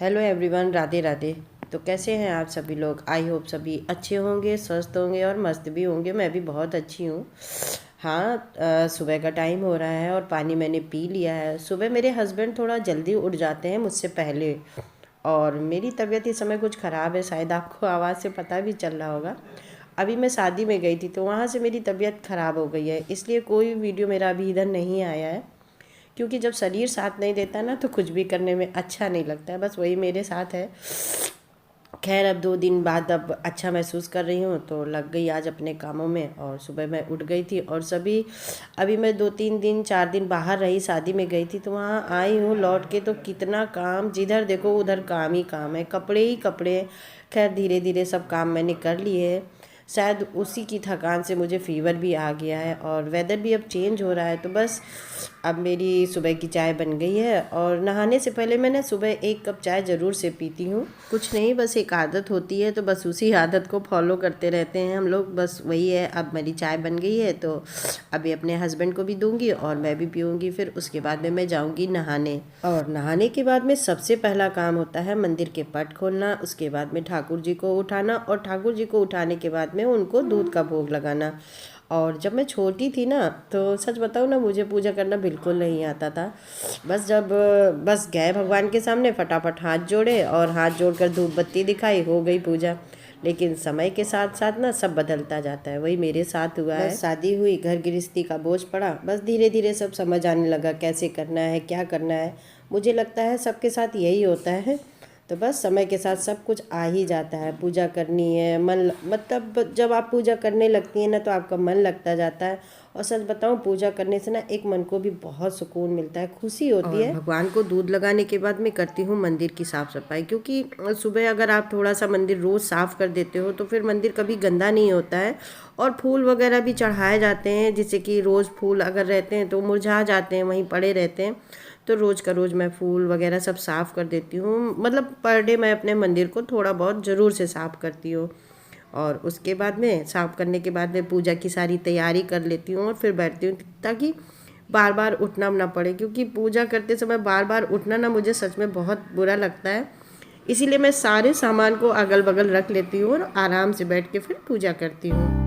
Hello everyone, Radhe Radhe. तो कैसे हैं आप सभी लोग? आई होप सभी अच्छे होंगे, स्वस्थ होंगे और मस्त भी होंगे। मैं भी बहुत अच्छी हूँ। हाँ, सुबह का टाइम हो रहा है और पानी मैंने पी लिया है। सुबह मेरे हस्बैंड थोड़ा जल्दी उठ जाते हैं मुझसे पहले, और मेरी तबीयत इस समय कुछ ख़राब है। शायद आपको आवाज़ से पता भी चल रहा होगा। अभी मैं शादी में गई थी तो वहाँ से मेरी तबीयत ख़राब हो गई है, इसलिए कोई वीडियो मेरा अभी इधर नहीं आया है। क्योंकि जब शरीर साथ नहीं देता ना तो कुछ भी करने में अच्छा नहीं लगता है। बस वही मेरे साथ है। खैर, अब 2 दिन बाद अब अच्छा महसूस कर रही हूँ तो लग गई आज अपने कामों में। और सुबह मैं उठ गई थी और सभी अभी मैं 2-3 दिन 4 दिन बाहर रही, शादी में गई थी तो वहाँ आई हूँ लौट के तो कितना काम, जिधर देखो उधर काम ही काम है, कपड़े ही कपड़े। खैर, धीरे धीरे सब काम मैंने कर लिए है। शायद उसी की थकान से मुझे फ़ीवर भी आ गया है और वेदर भी अब चेंज हो रहा है। तो बस अब मेरी सुबह की चाय बन गई है और नहाने से पहले मैं ना सुबह 1 कप चाय ज़रूर से पीती हूँ। कुछ नहीं, बस एक आदत होती है तो बस उसी आदत को फॉलो करते रहते हैं हम लोग। बस वही है। अब मेरी चाय बन गई है तो अभी अपने हस्बैंड को भी दूंगी और मैं भी पीऊँगी। फिर उसके बाद में मैं जाऊँगी नहाने, और नहाने के बाद में सबसे पहला काम होता है मंदिर के पट खोलना। उसके बाद में ठाकुर जी को उठाना और ठाकुर जी को उठाने के बाद में उनको दूध का भोग लगाना। और जब मैं छोटी थी ना तो सच बताऊँ ना, मुझे पूजा करना बिल्कुल नहीं आता था। बस गए भगवान के सामने, फटाफट हाथ जोड़े और हाथ जोड़कर धूप बत्ती दिखाई, हो गई पूजा। लेकिन समय के साथ साथ ना सब बदलता जाता है। वही मेरे साथ हुआ है। बस शादी हुई, घर गृहस्थी का बोझ पड़ा, बस धीरे धीरे सब समझ आने लगा कैसे करना है, क्या करना है। मुझे लगता है सबके साथ यही होता है। तो बस समय के साथ सब कुछ आ ही जाता है। पूजा करनी है, मन मतलब जब आप पूजा करने लगती हैं ना तो आपका मन लगता जाता है। और सच बताऊं, पूजा करने से ना एक मन को भी बहुत सुकून मिलता है, खुशी होती है। भगवान को दूध लगाने के बाद मैं करती हूँ मंदिर की साफ़ सफाई, क्योंकि सुबह अगर आप थोड़ा सा मंदिर रोज़ साफ़ कर देते हो तो फिर मंदिर कभी गंदा नहीं होता है। और फूल वगैरह भी चढ़ाए जाते हैं, जिससे कि रोज़ फूल अगर रहते हैं तो मुरझा जाते हैं, वहीं पड़े रहते हैं। तो रोज़ का रोज़ मैं फूल वगैरह सब साफ़ कर देती हूँ। मतलब पर डे मैं अपने मंदिर को थोड़ा बहुत ज़रूर से साफ़ करती हूँ। और उसके बाद में साफ़ करने के बाद में पूजा की सारी तैयारी कर लेती हूँ और फिर बैठती हूँ, ताकि बार बार उठना ना पड़े। क्योंकि पूजा करते समय बार बार उठना ना मुझे सच में बहुत बुरा लगता है। इसीलिए मैं सारे सामान को अगल बगल रख लेती हूँ और आराम से बैठ के फिर पूजा करती हूँ।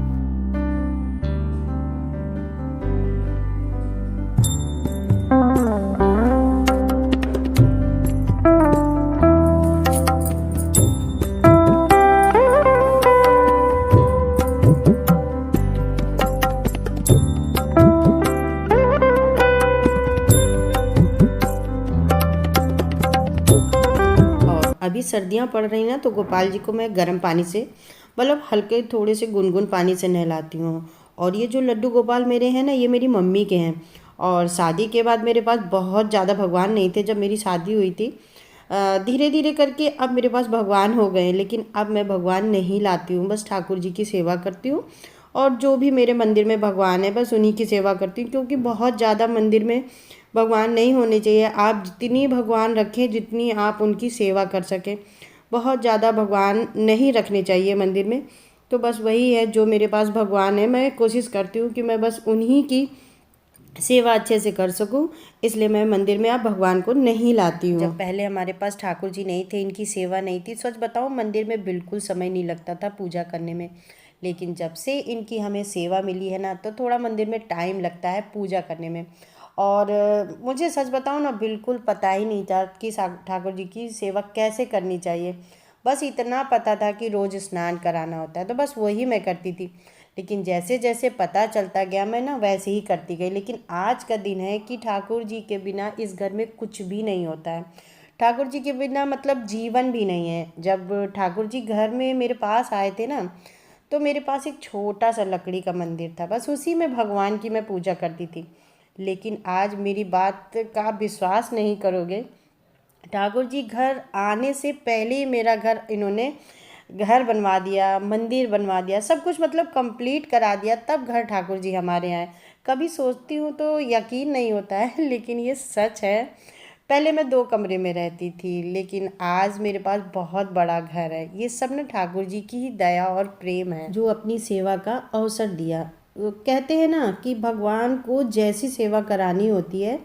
और अभी सर्दियाँ पड़ रही ना तो गोपाल जी को मैं गर्म पानी से, मतलब हल्के थोड़े से गुनगुन पानी से नहलाती हूँ। और ये जो लड्डू गोपाल मेरे हैं ना, ये मेरी मम्मी के हैं। और शादी के बाद मेरे पास बहुत ज़्यादा भगवान नहीं थे जब मेरी शादी हुई थी। धीरे धीरे करके अब मेरे पास भगवान हो गए, लेकिन अब मैं भगवान नहीं लाती हूँ, बस ठाकुर जी की सेवा करती हूँ। और जो भी मेरे मंदिर में भगवान है बस उन्हीं की सेवा करती हूँ, क्योंकि बहुत ज़्यादा मंदिर में भगवान नहीं होने चाहिए। आप जितनी भगवान रखें, जितनी आप उनकी सेवा कर सकें, बहुत ज़्यादा भगवान नहीं रखने चाहिए मंदिर में। तो बस वही है, जो मेरे पास भगवान है मैं कोशिश करती हूँ कि मैं बस उन्हीं की सेवा अच्छे से कर सकूं। इसलिए मैं मंदिर में अब भगवान को नहीं लाती हूँ। जब पहले हमारे पास ठाकुर जी नहीं थे, इनकी सेवा नहीं थी, सच बताऊँ मंदिर में बिल्कुल समय नहीं लगता था पूजा करने में। लेकिन जब से इनकी हमें सेवा मिली है ना तो थोड़ा मंदिर में टाइम लगता है पूजा करने में। और मुझे सच बताऊँ ना, बिल्कुल पता ही नहीं था कि ठाकुर जी की सेवा कैसे करनी चाहिए। बस इतना पता था कि रोज़ स्नान कराना होता है, तो बस वही मैं करती थी। लेकिन जैसे जैसे पता चलता गया मैं ना वैसे ही करती गई। लेकिन आज का दिन है कि ठाकुर जी के बिना इस घर में कुछ भी नहीं होता है। ठाकुर जी के बिना मतलब जीवन भी नहीं है। जब ठाकुर जी घर में मेरे पास आए थे ना, तो मेरे पास एक छोटा सा लकड़ी का मंदिर था, बस उसी में भगवान की मैं पूजा करती थी। लेकिन आज मेरी बात का विश्वास नहीं करोगे, ठाकुर जी घर आने से पहले ही मेरा घर इन्होंने घर बनवा दिया, मंदिर बनवा दिया, सब कुछ मतलब कंप्लीट करा दिया, तब घर ठाकुर जी हमारे यहाँ आए। कभी सोचती हूँ तो यकीन नहीं होता है लेकिन ये सच है। पहले मैं 2 कमरे में रहती थी, लेकिन आज मेरे पास बहुत बड़ा घर है। ये सब ना ठाकुर जी की ही दया और प्रेम है, जो अपनी सेवा का अवसर दिया। वो कहते हैं ना कि भगवान को जैसी सेवा करानी होती है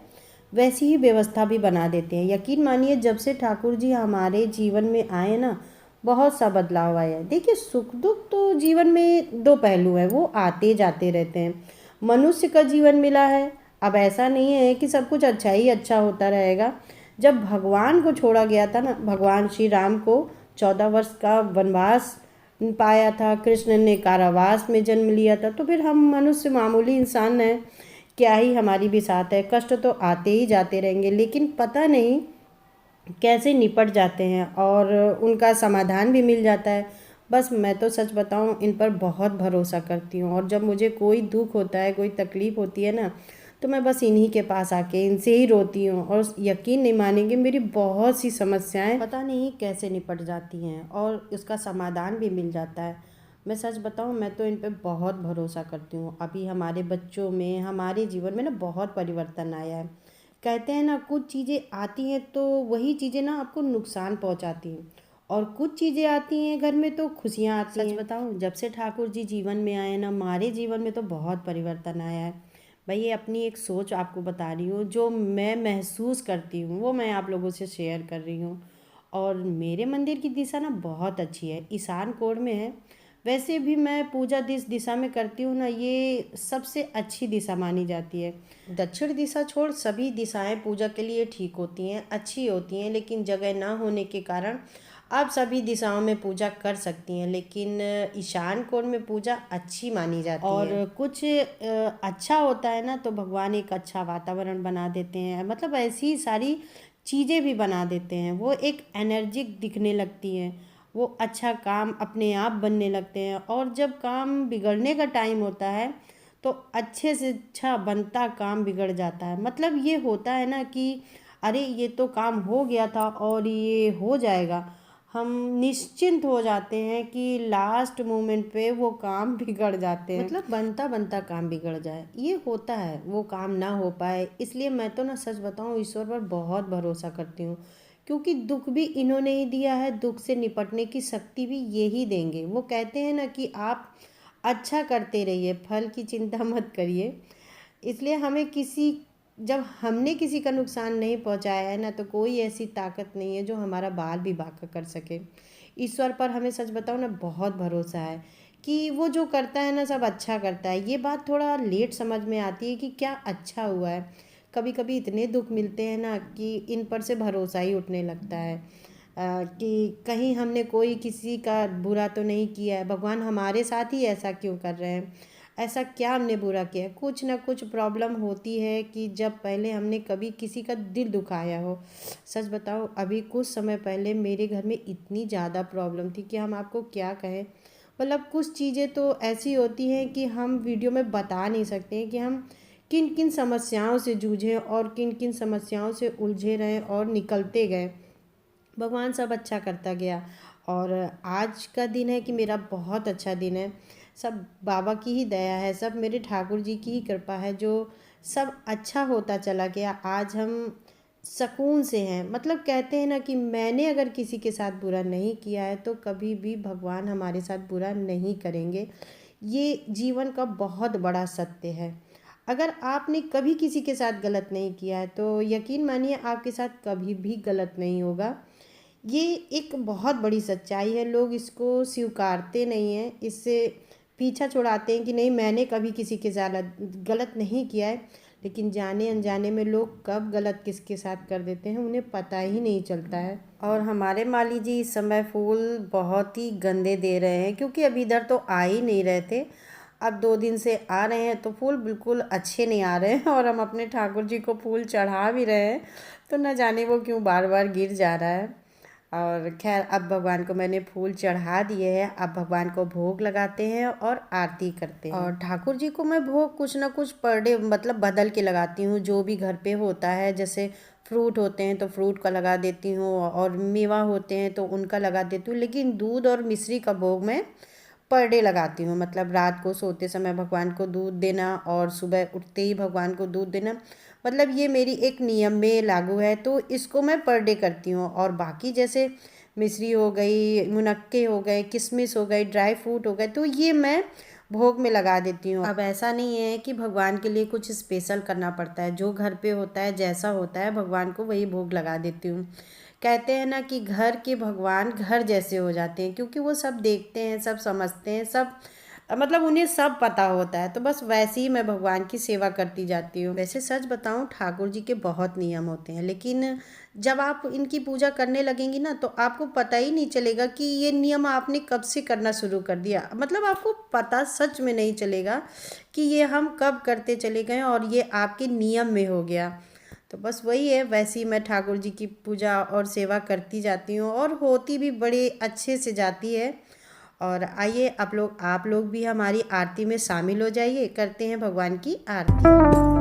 वैसी ही व्यवस्था भी बना देते हैं। यकीन मानिए जब से ठाकुर जी हमारे जीवन में आए ना, बहुत सा बदलाव आया है। देखिए, सुख दुख तो जीवन में दो पहलू हैं, वो आते जाते रहते हैं। मनुष्य का जीवन मिला है, अब ऐसा नहीं है कि सब कुछ अच्छा ही अच्छा होता रहेगा। जब भगवान को छोड़ा गया था ना, भगवान श्री राम को 14 वर्ष का वनवास पाया था, कृष्ण ने कारावास में जन्म लिया था, तो फिर हम मनुष्य मामूली इंसान हैं, क्या ही हमारी भी साथ है। कष्ट तो आते ही जाते रहेंगे, लेकिन पता नहीं कैसे निपट जाते हैं और उनका समाधान भी मिल जाता है। बस मैं तो सच बताऊं, इन पर बहुत भरोसा करती हूँ, और जब मुझे कोई दुख होता है, कोई तकलीफ़ होती है ना, तो मैं बस इन्हीं के पास आके इनसे ही रोती हूँ, और यकीन नहीं मानेंगे, मेरी बहुत सी समस्याएं पता नहीं कैसे निपट जाती हैं और उसका समाधान भी मिल जाता है। मैं सच बताऊं, मैं तो इन पे बहुत भरोसा करती हूँ। अभी हमारे बच्चों में, हमारे जीवन में ना बहुत परिवर्तन आया है। कहते हैं ना, कुछ चीज़ें आती हैं तो वही चीज़ें ना आपको नुकसान पहुंचाती हैं, और कुछ चीज़ें आती हैं घर में तो खुशियाँ आती हैं। सच बताऊं, जब से ठाकुर जी जीवन में आए ना, हमारे जीवन में तो बहुत परिवर्तन आया है। भाई, ये अपनी एक सोच आपको बता रही हूँ, जो मैं महसूस करती हूँ वो मैं आप लोगों से शेयर कर रही हूँ। और मेरे मंदिर की दिशा ना बहुत अच्छी है, ईशान कोण में है। वैसे भी मैं पूजा जिस दिशा में करती हूँ ना, ये सबसे अच्छी दिशा मानी जाती है। दक्षिण दिशा छोड़ सभी दिशाएं पूजा के लिए ठीक होती हैं, अच्छी होती हैं, लेकिन जगह ना होने के कारण आप सभी दिशाओं में पूजा कर सकती हैं, लेकिन ईशान कोण में पूजा अच्छी मानी जाती है। और कुछ अच्छा होता है ना, तो भगवान एक अच्छा वातावरण बना देते हैं, मतलब ऐसी सारी चीज़ें भी बना देते हैं, वो एक एनर्जिक दिखने लगती हैं, वो अच्छा काम अपने आप बनने लगते हैं। और जब काम बिगड़ने का टाइम होता है, तो अच्छे से अच्छा बनता काम बिगड़ जाता है। मतलब ये होता है ना कि अरे ये तो काम हो गया था और ये हो जाएगा, हम निश्चिंत हो जाते हैं कि लास्ट मोमेंट पे वो काम बिगड़ जाते हैं, मतलब बनता बनता काम बिगड़ जाए, ये होता है, वो काम ना हो पाए। इसलिए मैं तो ना सच बताऊं, ईश्वर पर बहुत भरोसा करती हूँ, क्योंकि दुख भी इन्होंने ही दिया है, दुख से निपटने की शक्ति भी यही देंगे। वो कहते हैं ना कि आप अच्छा करते रहिए, फल की चिंता मत करिए। इसलिए हमें किसी जब हमने किसी का नुकसान नहीं पहुंचाया है ना, तो कोई ऐसी ताकत नहीं है जो हमारा बाल भी बांका कर सके। ईश्वर पर हमें सच बताओ ना बहुत भरोसा है कि वो जो करता है ना सब अच्छा करता है। ये बात थोड़ा लेट समझ में आती है कि क्या अच्छा हुआ है। कभी कभी इतने दुख मिलते हैं ना कि इन पर से भरोसा ही उठने लगता है, कि कहीं हमने कोई किसी का बुरा तो नहीं किया है, भगवान हमारे साथ ही ऐसा क्यों कर रहे हैं, ऐसा क्या हमने बुरा किया है। कुछ ना कुछ प्रॉब्लम होती है कि जब पहले हमने कभी किसी का दिल दुखाया हो। सच बताओ, अभी कुछ समय पहले मेरे घर में इतनी ज़्यादा प्रॉब्लम थी कि हम आपको क्या कहें। मतलब कुछ चीज़ें तो ऐसी होती हैं कि हम वीडियो में बता नहीं सकते हैं कि हम किन किन समस्याओं से जूझे और किन किन समस्याओं से उलझे रहे और निकलते गए। भगवान सब अच्छा करता गया, और आज का दिन है कि मेरा बहुत अच्छा दिन है। सब बाबा की ही दया है, सब मेरे ठाकुर जी की ही कृपा है, जो सब अच्छा होता चला गया। आज हम सुकून से हैं। मतलब कहते हैं ना कि मैंने अगर किसी के साथ बुरा नहीं किया है, तो कभी भी भगवान हमारे साथ बुरा नहीं करेंगे। ये जीवन का बहुत बड़ा सत्य है। अगर आपने कभी किसी के साथ गलत नहीं किया है, तो यकीन मानिए आपके साथ कभी भी गलत नहीं होगा। ये एक बहुत बड़ी सच्चाई है, लोग इसको स्वीकारते नहीं हैं, इससे पीछा छुड़ाते हैं कि नहीं मैंने कभी किसी के साथ गलत नहीं किया है। लेकिन जाने अनजाने में लोग कब गलत किसके साथ कर देते हैं उन्हें पता ही नहीं चलता है। और हमारे माली जी इस समय फूल बहुत ही गंदे दे रहे हैं, क्योंकि अभी इधर तो आ ही नहीं रहे थे, अब 2 दिन से आ रहे हैं, तो फूल बिल्कुल अच्छे नहीं आ रहे हैं। और हम अपने ठाकुर जी को फूल चढ़ा भी रहे हैं, तो न जाने वो क्यों बार बार गिर जा रहा है। और खैर, अब भगवान को मैंने फूल चढ़ा दिए हैं, अब भगवान को भोग लगाते हैं और आरती करते हैं। और ठाकुर जी को मैं भोग कुछ ना कुछ पर डे मतलब बदल के लगाती हूँ, जो भी घर पे होता है। जैसे फ्रूट होते हैं तो फ्रूट का लगा देती हूँ, और मेवा होते हैं तो उनका लगा देती हूँ, लेकिन दूध और मिश्री का भोग मैं पर डे लगाती हूँ। मतलब रात को सोते समय भगवान को दूध देना और सुबह उठते ही भगवान को दूध देना, मतलब ये मेरी एक नियम में लागू है, तो इसको मैं पर डे करती हूँ। और बाकी जैसे मिश्री हो गई, मुनक्के हो गए, किशमिश हो गई, ड्राई फ्रूट हो गए, तो ये मैं भोग में लगा देती हूँ। अब ऐसा नहीं है कि भगवान के लिए कुछ स्पेशल करना पड़ता है, जो घर पे होता है जैसा होता है भगवान को वही भोग लगा देती हूँ। कहते हैं ना कि घर के भगवान घर जैसे हो जाते हैं, क्योंकि वो सब देखते हैं, सब समझते हैं, सब मतलब उन्हें सब पता होता है। तो बस वैसे ही मैं भगवान की सेवा करती जाती हूँ। वैसे सच बताऊँ, ठाकुर जी के बहुत नियम होते हैं, लेकिन जब आप इनकी पूजा करने लगेंगी ना तो आपको पता ही नहीं चलेगा कि ये नियम आपने कब से करना शुरू कर दिया। मतलब आपको पता सच में नहीं चलेगा कि ये हम कब करते चले गए और ये आपके नियम में हो गया। तो बस वही है, वैसे ही मैं ठाकुर जी की पूजा और सेवा करती जाती हूँ और होती भी बड़े अच्छे से जाती है। और आइए आप लोग भी हमारी आरती में शामिल हो जाइए, करते हैं भगवान की आरती।